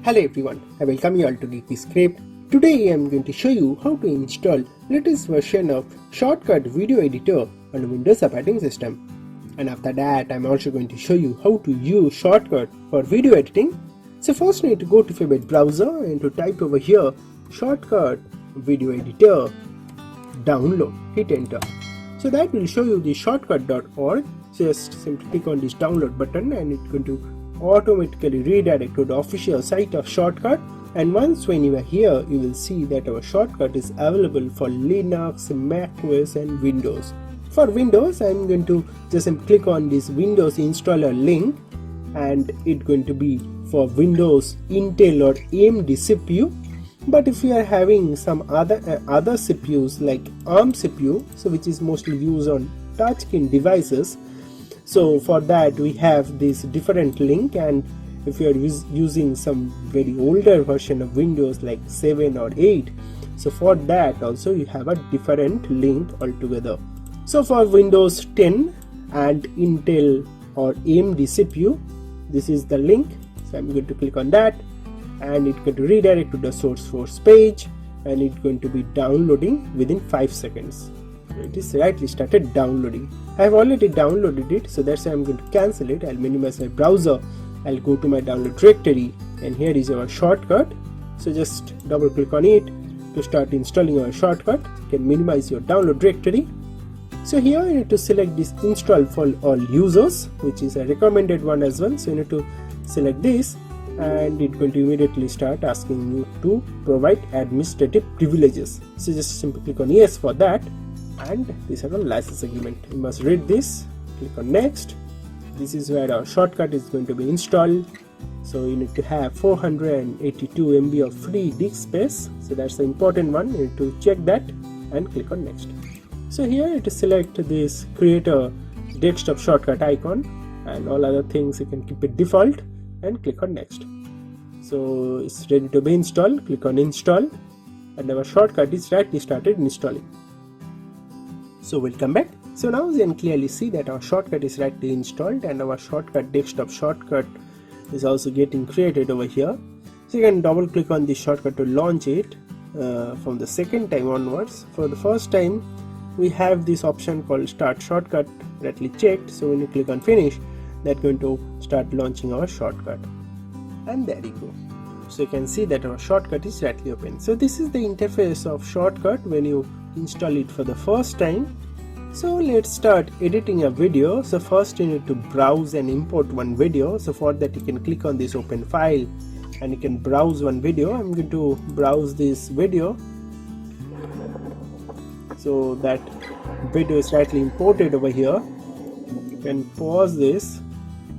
Hello everyone, I welcome you all to Geeky Script. Today I am going to show you how to install latest version of Shotcut Video Editor on Windows operating system. And after that I am also going to show you how to use Shotcut for video editing. So first you need to go to favorite browser and to type over here Shotcut Video Editor, download, hit enter. So that will show you the shotcut.org. So just simply click on this download button and it's going to automatically redirect to the official site of Shotcut, and once when you are here you will see that our Shotcut is available for Linux, macOS and Windows. For Windows I am going to just click on this Windows installer link, and it's going to be for Windows Intel or AMD CPU. But if you are having some other CPUs like ARM CPU, so which is mostly used on touchscreen devices, so for that we have this different link, and if you are using some very older version of Windows like 7 or 8, so for that also you have a different link altogether. So for Windows 10 and Intel or AMD CPU, this is the link. So I'm going to click on that and it's going to redirect to the source page, and it's going to be downloading within 5 seconds. It is rightly started downloading. I have already downloaded it, so that's why I'm going to cancel it. I'll minimize my browser, I'll go to my download directory, and here is our Shotcut. So just double click on it to start installing our Shotcut. You can minimize your download directory. So here you need to select this install for all users, which is a recommended one as well. So you need to select this, and it's going to immediately start asking you to provide administrative privileges. So just simply click on yes for that, and these are a license agreement. You must read this. Click on next. This is where our Shotcut is going to be installed. So you need to have 482 MB of free disk space, so that's the important one. You need to check that and click on next. So here you need to select this create a desktop shortcut icon, and all other things you can keep it default and click on next. So it's ready to be installed. Click on install, and our Shotcut is rightly started installing. So welcome back. So now you can clearly see that our Shotcut is rightly installed, and our Shotcut desktop shortcut is also getting created over here. So you can double click on this Shotcut to launch it from the second time onwards. For the first time we have this option called start shortcut rightly checked, so when you click on finish, that's going to start launching our Shotcut, and there you go. So you can see that our Shotcut is rightly open. So this is the interface of Shotcut when you install it for the first time. So let's start editing a video. So first you need to browse and import one video. So for that you can click on this open file and you can browse one video. I'm going to browse this video. So that video is rightly imported over here. You can pause this.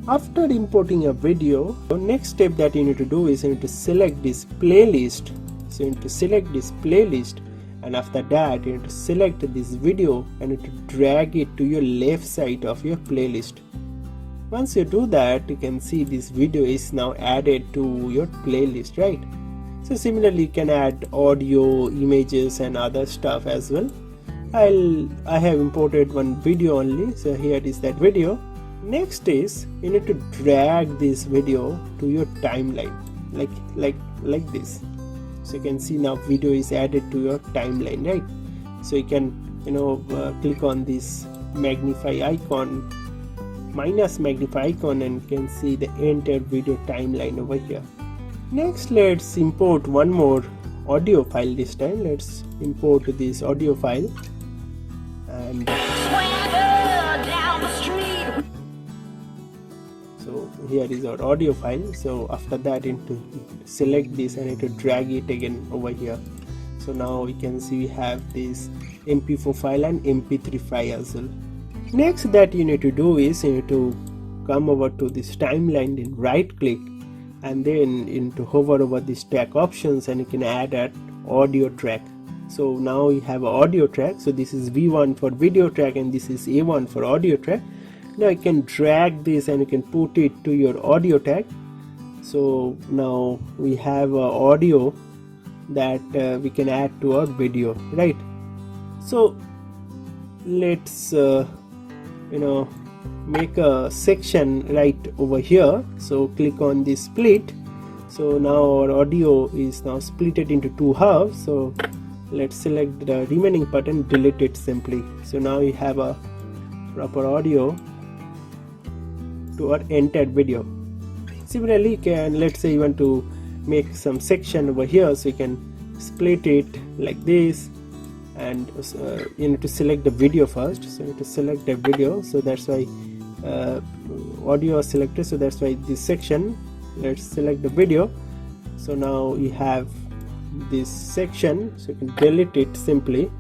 After importing a video, the next step that you need to do is you need to select this playlist. So you need to select this playlist, and after that you need to select this video and you need to drag it to your left side of your playlist. Once you do that, you can see this video is now added to your playlist, right? So similarly you can add audio, images and other stuff as well. I have imported one video only, so here is that video. Next is you need to drag this video to your timeline like this. So you can see now video is added to your timeline, right? So you can click on this magnify icon, minus magnify icon, and you can see the entire video timeline over here. Next let's import one more audio file. This time let's import this audio file, and so here is our audio file. So after that you need to select this and you need to drag it again over here. So now we can see we have this MP4 file and MP3 file as well. Next that you need to do is you need to come over to this timeline and right click, and then you need to hover over this track options and you can add an audio track. So now you have an audio track. So this is V1 for video track and this is A1 for audio track. Now you can drag this and you can put it to your audio tag. So now we have audio that we can add to our video, right? So let's make a section right over here. So click on this split So now our audio is now split it into two halves. So let's select the remaining part and delete it simply. So now you have a proper audio to our entire video. Similarly, you can, let's say you want to make some section over here, so you can split it like this, and you need to select the video first. So you need to select the video, so that's why audio is selected, so that's why this section, let's select the video. So now you have this section, so you can delete it simply,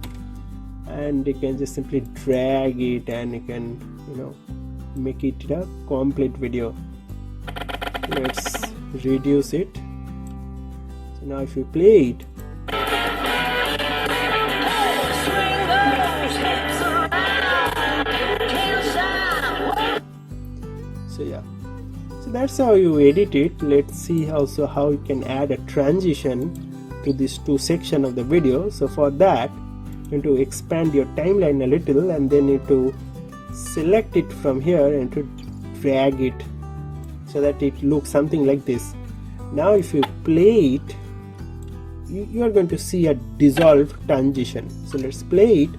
and you can just simply drag it, and you can, you know, make it a complete video. Let's reduce it. So now if you play it, so yeah, so that's how you edit it. Let's see also how you can add a transition to these two sections of the video. So for that, you need to expand your timeline a little, and then you need to select it from here and to drag it so that it looks something like this. Now if you play it, you are going to see a dissolve transition. So let's play it.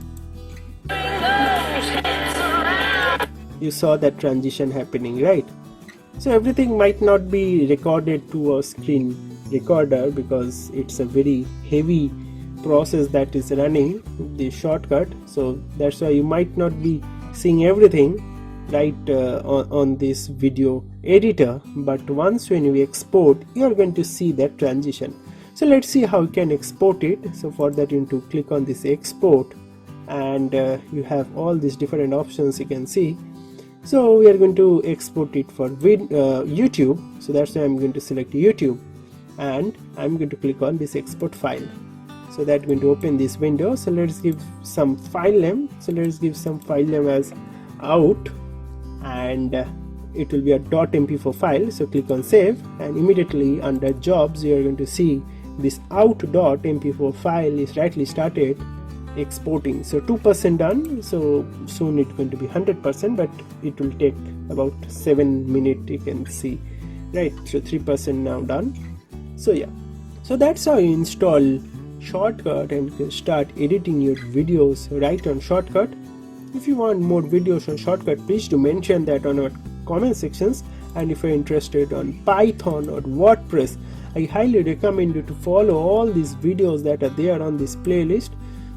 You saw that transition happening, right? So everything might not be recorded to a screen recorder because it's a very heavy process that is running the Shotcut. So that's why you might not be seeing everything right on this video editor, but once when you export, you are going to see that transition. So let's see how you can export it. So for that, you need to click on this export, and you have all these different options you can see. So we are going to export it for YouTube, so that's why I'm going to select YouTube, and I'm going to click on this export file. So that's going to open this window. So let's give some file name. So let's give some file name as out, and it will be a .mp4 file. So click on save, and immediately under jobs you are going to see this out.mp4 file is rightly started exporting. So 2% done, so soon it's going to be 100%, but it will take about 7 minutes, you can see, right? So 3% now done. So yeah, so that's how you install Shotcut and can start editing your videos right on Shotcut. If you want more videos on Shotcut, please do mention that on our comment sections. And if you're interested on Python or WordPress, I highly recommend you to follow all these videos that are there on this playlist.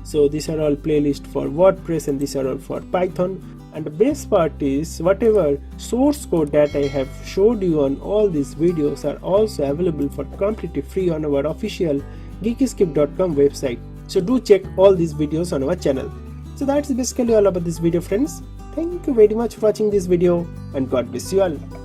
So these are all playlists for WordPress, and these are all for Python. And the best part is, whatever source code that I have showed you on all these videos are also available for completely free on our official geekyscape.com website. So do check all these videos on our channel. So that's basically all about this video, friends. Thank you very much for watching this video, and God bless you all.